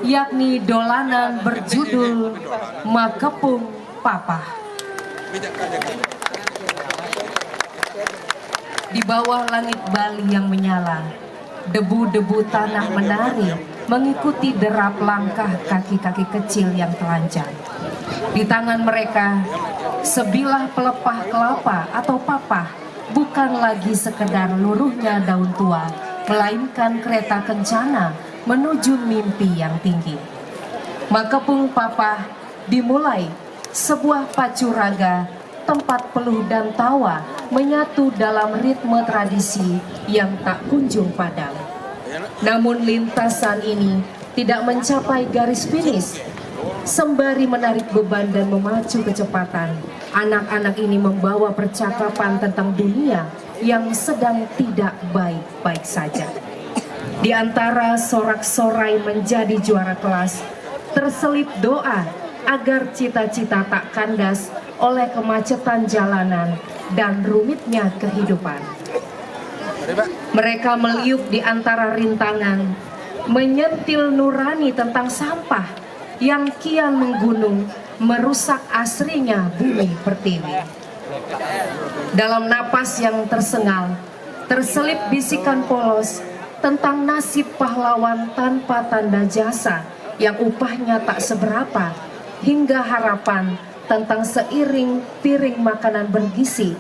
yakni dolanan berjudul Makepung Papa. Di bawah langit Bali yang menyala, debu-debu tanah menari mengikuti derap langkah kaki-kaki kecil yang telanjang. Di tangan mereka, sebilah pelepah kelapa atau papah bukan lagi sekedar luruhnya daun tua, melainkan kereta kencana menuju mimpi yang tinggi. Makepung Papa dimulai sebuah pacu raga, tempat peluh dan tawa menyatu dalam ritme tradisi yang tak kunjung padam. Namun lintasan ini tidak mencapai garis finish. Sembari menarik beban dan memacu kecepatan, anak-anak ini membawa percakapan tentang dunia yang sedang tidak baik-baik saja. Di antara sorak-sorai menjadi juara kelas, terselip doa agar cita-cita tak kandas oleh kemacetan jalanan dan rumitnya kehidupan. Mereka meliuk di antara rintangan, menyentil nurani tentang sampah yang kian menggunung, merusak asrinya bumi pertiwi. Dalam napas yang tersengal, terselip bisikan polos tentang nasib pahlawan tanpa tanda jasa yang upahnya tak seberapa, hingga harapan tentang seiring piring makanan bergizi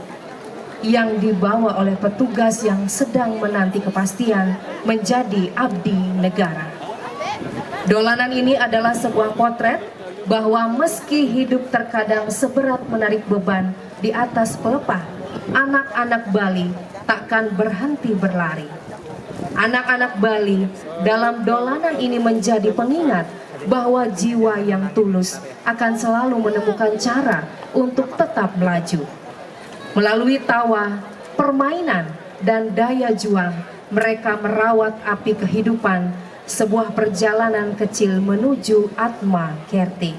yang dibawa oleh petugas yang sedang menanti kepastian menjadi abdi negara. Dolanan ini adalah sebuah potret bahwa meski hidup terkadang seberat menarik beban di atas pelepah, anak-anak Bali takkan berhenti berlari. Anak-anak Bali dalam dolanan ini menjadi pengingat bahwa jiwa yang tulus akan selalu menemukan cara untuk tetap melaju. Melalui tawa, permainan, dan daya juang, mereka merawat api kehidupan, sebuah perjalanan kecil menuju Atma Kerti.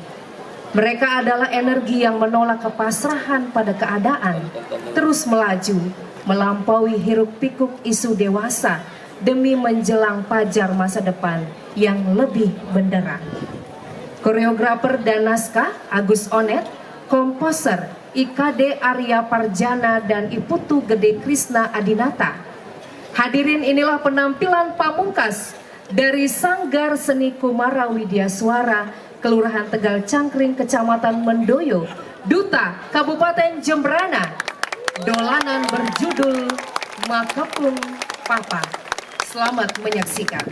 Mereka adalah energi yang menolak kepasrahan pada keadaan, terus melaju, melampaui hiruk-pikuk isu dewasa demi menjelang fajar masa depan yang lebih benderang. Koreografer dan naskah Agus Onet, komposer IKD Arya Parjana dan Iputu Gede Krisna Adinata. Hadirin, inilah penampilan pamungkas dari Sanggar Seni Kumara Widya Suara, Kelurahan Tegal Cangkring, Kecamatan Mendoyo, Duta, Kabupaten Jembrana. Dolanan berjudul Makepung Papa. Selamat menyaksikan.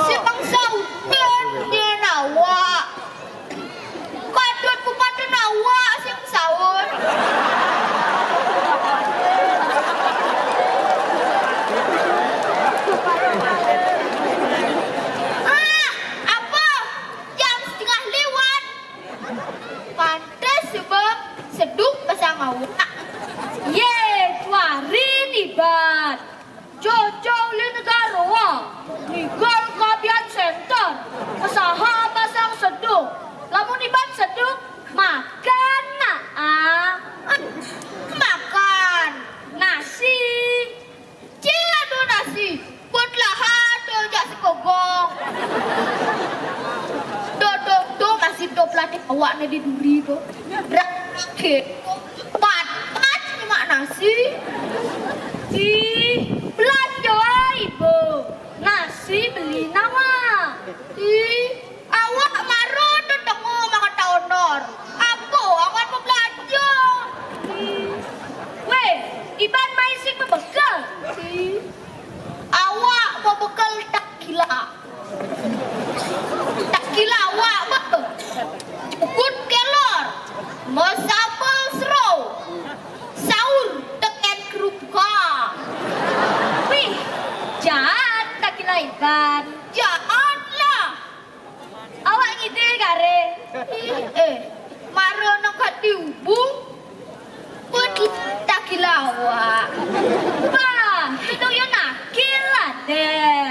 Si Bang Sau awaknya di duri kok. Rakit. Pat gimana sih? Ih, belanja ibu. Nasi beli nama. Ih, awak marah tetangga makan honor. Apa awak mau belanja? Weh, Iban main sing berbekal. Awak mau bekal tak gila. Tak gila awak apa? Cukup kelor. Mau sambal seru. Sahur teken kerupa. Wih, jahat tak gila Iban. Jahat lah. Awak ngide kare. Maro nak diubung. Tak gila awak. Wah, itu yang nak gila deh.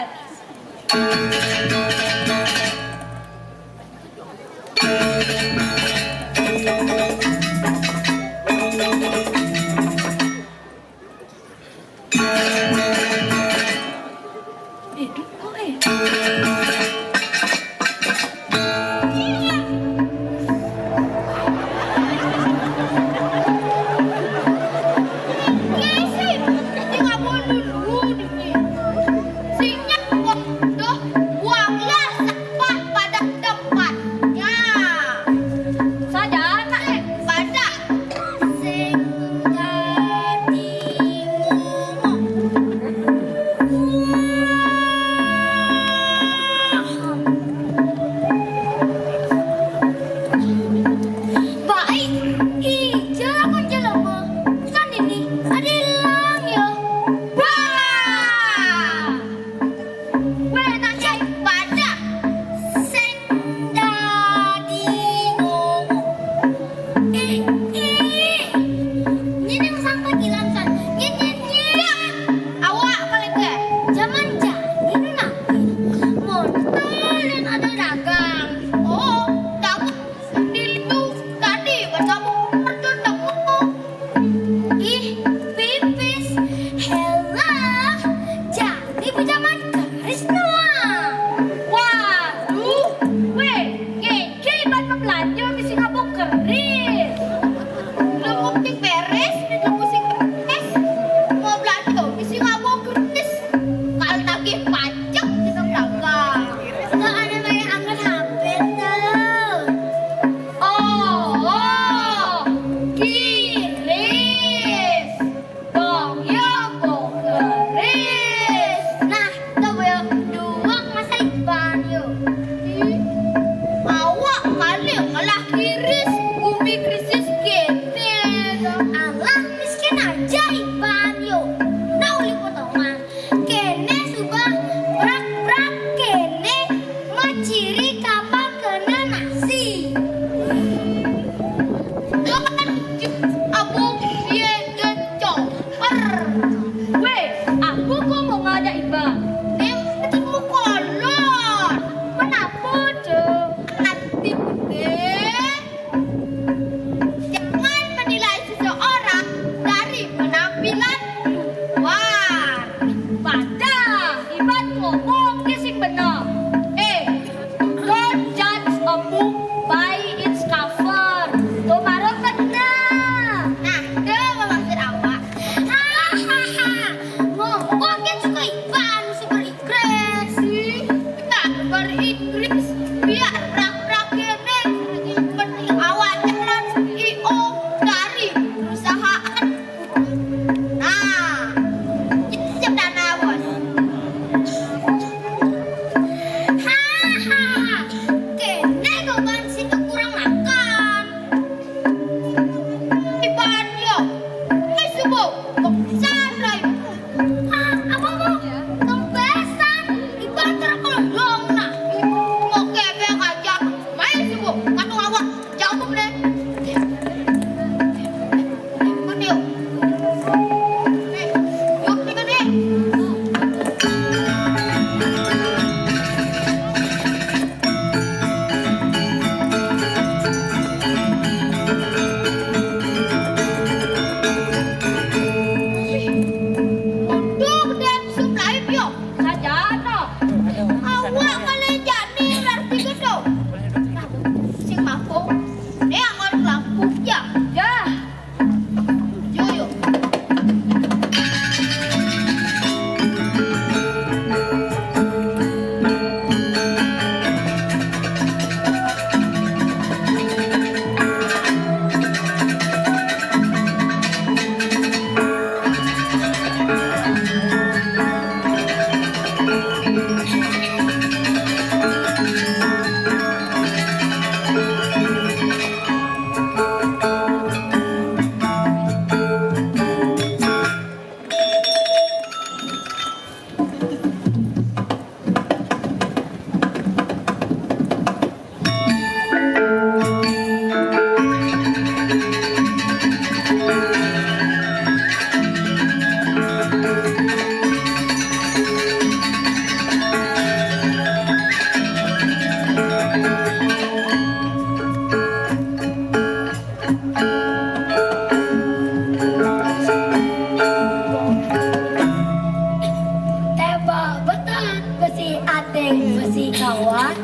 kilauan.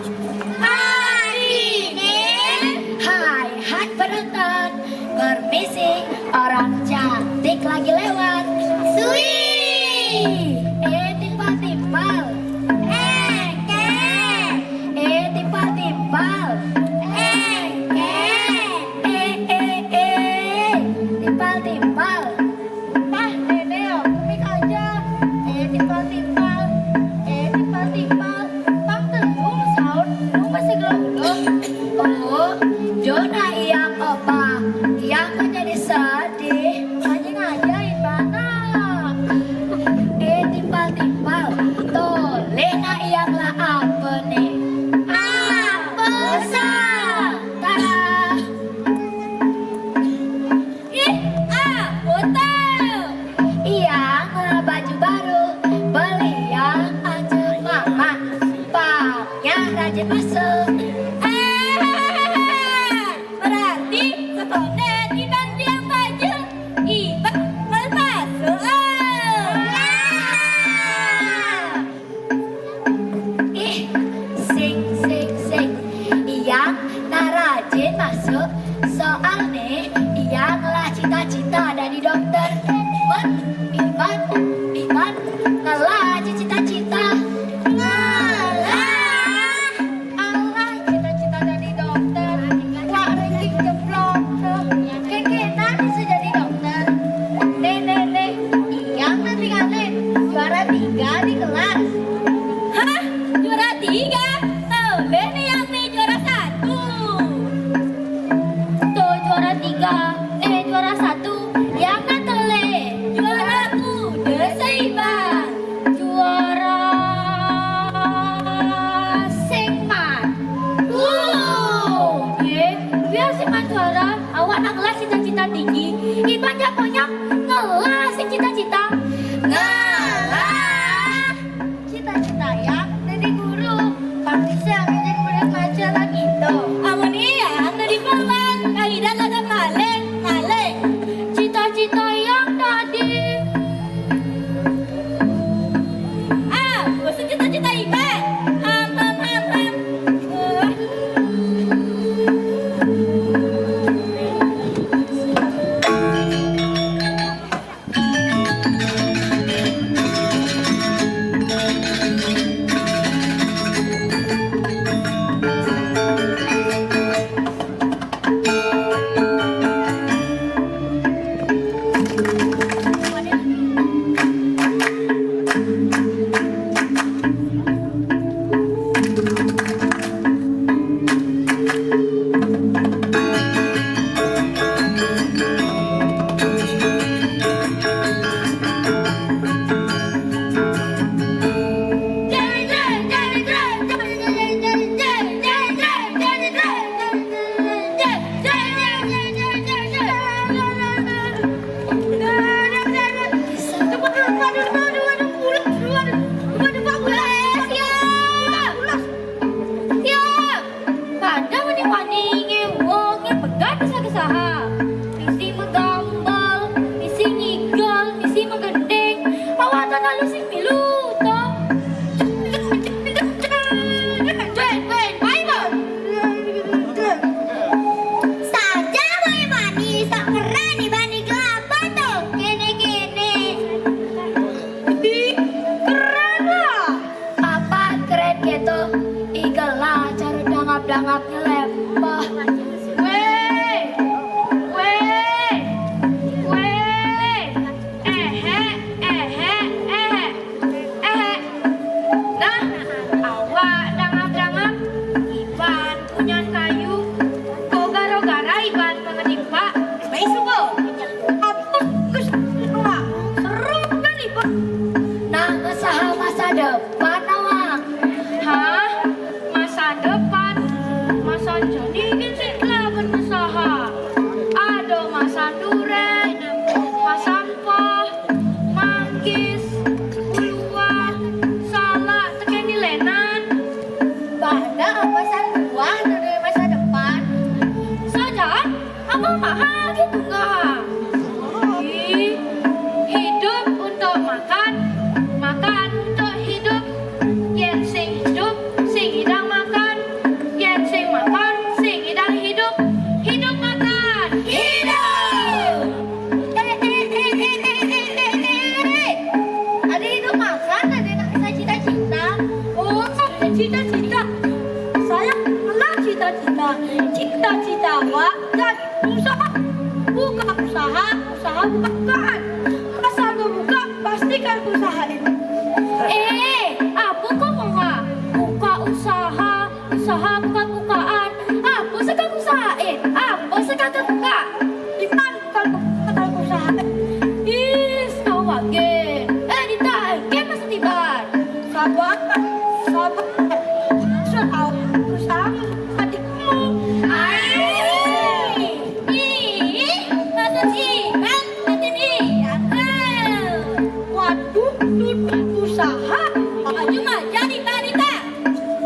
Hari ini hai penonton, permisi, orang cantik lagi lewat. Sui timpal-timpal, timpal-timpal, timpal-timpal. Nenek, komik aja. Timpal-timpal, timpal-timpal. Bang telung saun, lu masih gelap-gelap. Oh, Jona yang opa, yang kan jadi sedih. Ngajain banget. Timpal-timpal, tuh Lena yang lah apa nih? Apa sah? Tara. Hotel. Iya, baju baru beli yang anjur mama. Paknya rajin masuk. Berarti sekolah Iban yang baju. Iban masuk. Sing. Yang narajin masuk. Soalnya yang lah cita-cita dari dokter. Iban ngalah cita-cita. Allah cita-cita dari dokter. Wah ranking jeblok. Keke nanti bisa jadi dokter. Nenek, yang nanti kalian juara 3 di kelas. Hah? Juara 3? Tuh, Leni yang nih juara 1. Tuh juara 3, juara 1. Yang natele juara aku Desaiban. Juara Singman. Biar Singman juara, awak nak ngelas cita-cita tinggi. Iban jagonya ngelas cita-cita. Ngalah cita-cita ya jadi guru. Bisa menjadi murid majalah gitu. Amun iya dari pelan, Aida ada maleng. Cita-cita yang tadi. Bosan cita-cita Iban. Dangapnya lempah. Nah, awak dangap-dangap. Iban punya kayu. Kok gara-gara Iban mengenimpa. Baik subuh. Apa Gus? Seru kan Iban? Nah, usaha masa depan awak. Hah? Masa depan? Masa jadi kan sih kelaban masa usaha buka-bukaan. Apa sekarang usahain? Apa sekarang buka? Ipan kalau usaha. Is kau wage. Dita, ke masa tiba. Sabar. Soal usaha adikmu. Masa iban, nanti waduh, usaha. Cuma jadi Dita.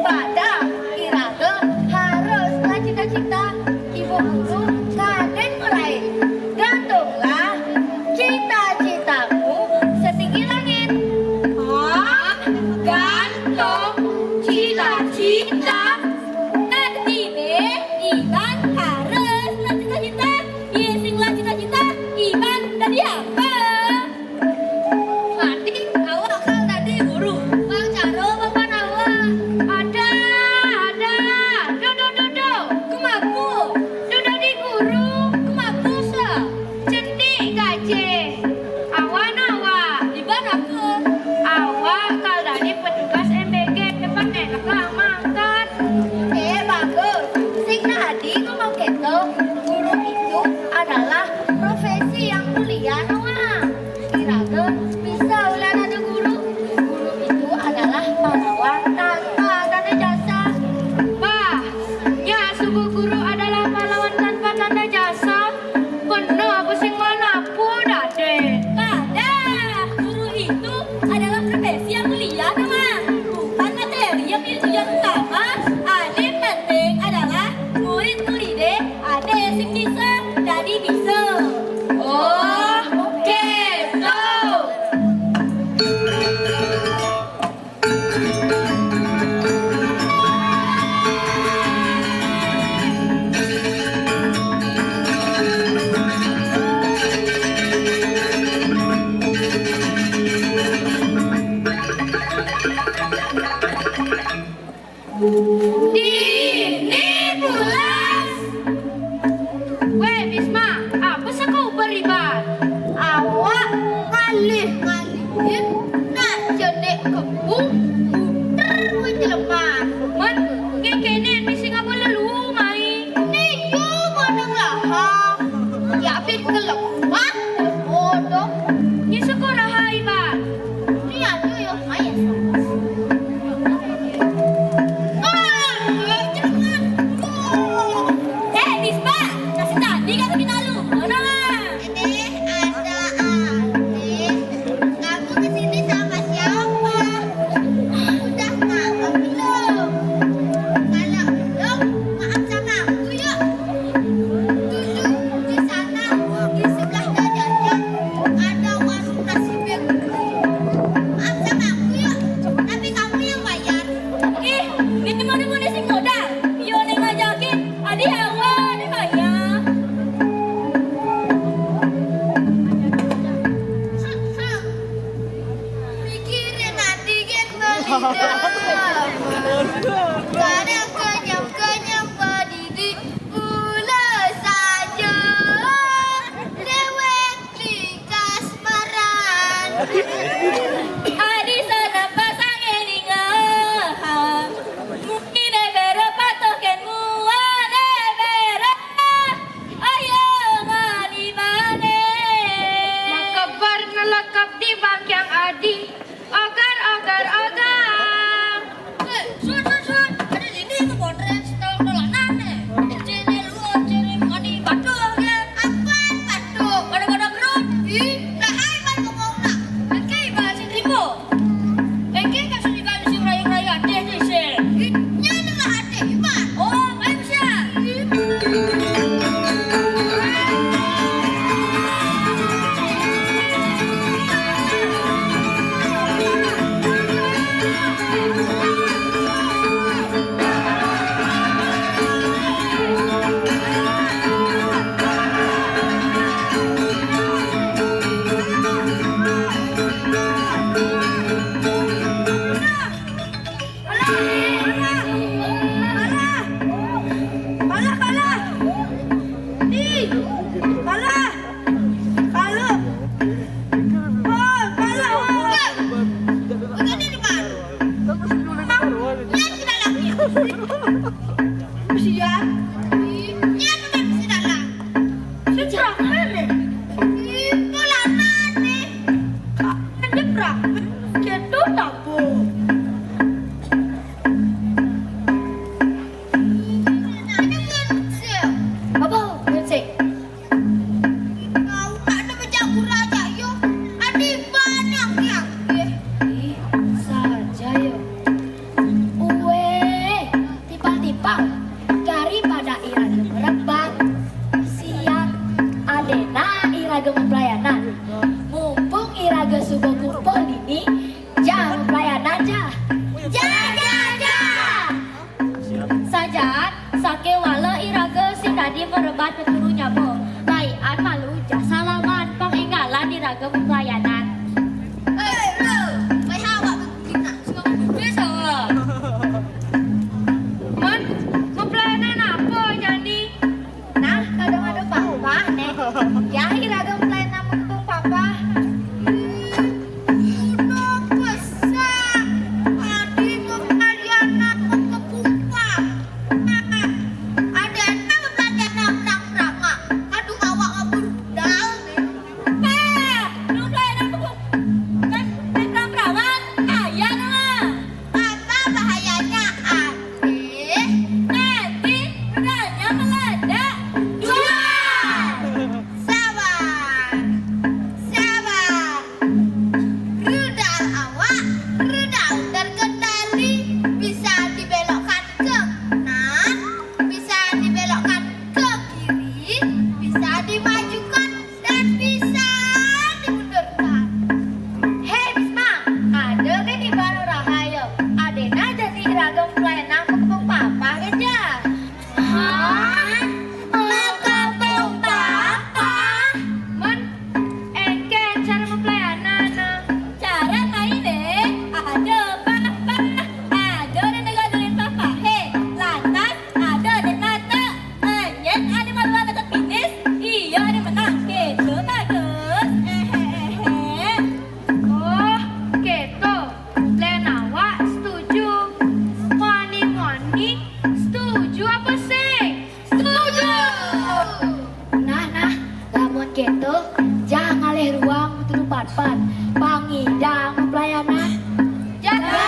Pada Iraga haruslah cita-cita ibu guru kaden meraih. Gantunglah cita-citamu setinggi langit. Gantung cita-cita. Artinya Iban haruslah cita-cita. Singlah cita-cita Iban tadi apa? Mati awak kau tadi guru. Bang Caro bapak nawa. Ada. Do. Kemaku. Do di guru. Kemaku sa. Cendik gaje. Awak nawa. Iban aku. Awak kau tadi petugas MBG depan enak mangkat. Bagus. Sing tadi kau mau keto. Guru itu adalah profesi yang mulia nawa. Kira-kira bisa ulah ada guru. Guru itu adalah pahlawan tanpa tanda jasa. Suku guru adalah pahlawan tanpa tanda jasa. Benar pusing mana pun ada. Guru itu adalah profesi yang mulia teman. Bukan materi yang tujuan utama. Ada penting adalah murid-muridnya ada sing bisa jadi bisa. Oh, gitu. Ini pulas. Weh Bisma, apa sih kau beribat? Awak ngalih-ngalihin nak jadi kebun terus lemah. Man, kekene misi ngapa lalu mai? Ni yo mana lah. Ya fit kelemah bodoh. Ni sekolah hai ba. Ni anu yo mai. Bisma, nasi tadi kan kita lupa. Ini ada Ade. Kamu kesini sama siapa? Udah maaf belum? Kalau belum, maaf sama aku yuk. Duduk di sana, di sebelah jajan ada warung nasi bengku. Maaf sama aku yuk. Tapi kamu yang bayar. Ini mana sih modal? Yo nih ngajakin, adik awal. Mikirin nanti kadang kenyam berdiri pula saja lewat di kasmaran. Adi sana pasang elinga mungkin berapa Siap. Iya, memang sudah lah. Sejak mana? Bulan mana? Ada berapa? Gitu tak bu? Ada bersih. Apa bersih? Kau tak ada bercampur aja yo. Ada banyak yang. Saja yo. Tiba-tiba daripada iraga merebat siang adena iraga mempelayanan mumpung iraga subuh kumpul ini jam pelayanan ja sajat sake wala iraga sing tadi merebat keturu nyabo laian malu jasa salaman panginggalan iraga mempelayanan ya iraga mulai nama ketung papa udah besar adik kalian aku kepumpa ada nama belajar nang drama aduh awak ngaburdal lu mulai nama kan nang drama ayah nama apa bahayanya adik nanti bedanya meledak gitu, jangan ngalih ruang betul pan pangidang pelayanan. Jaga.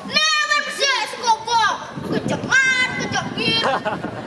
Nah, manusia sekokok, kejeman, kejengir.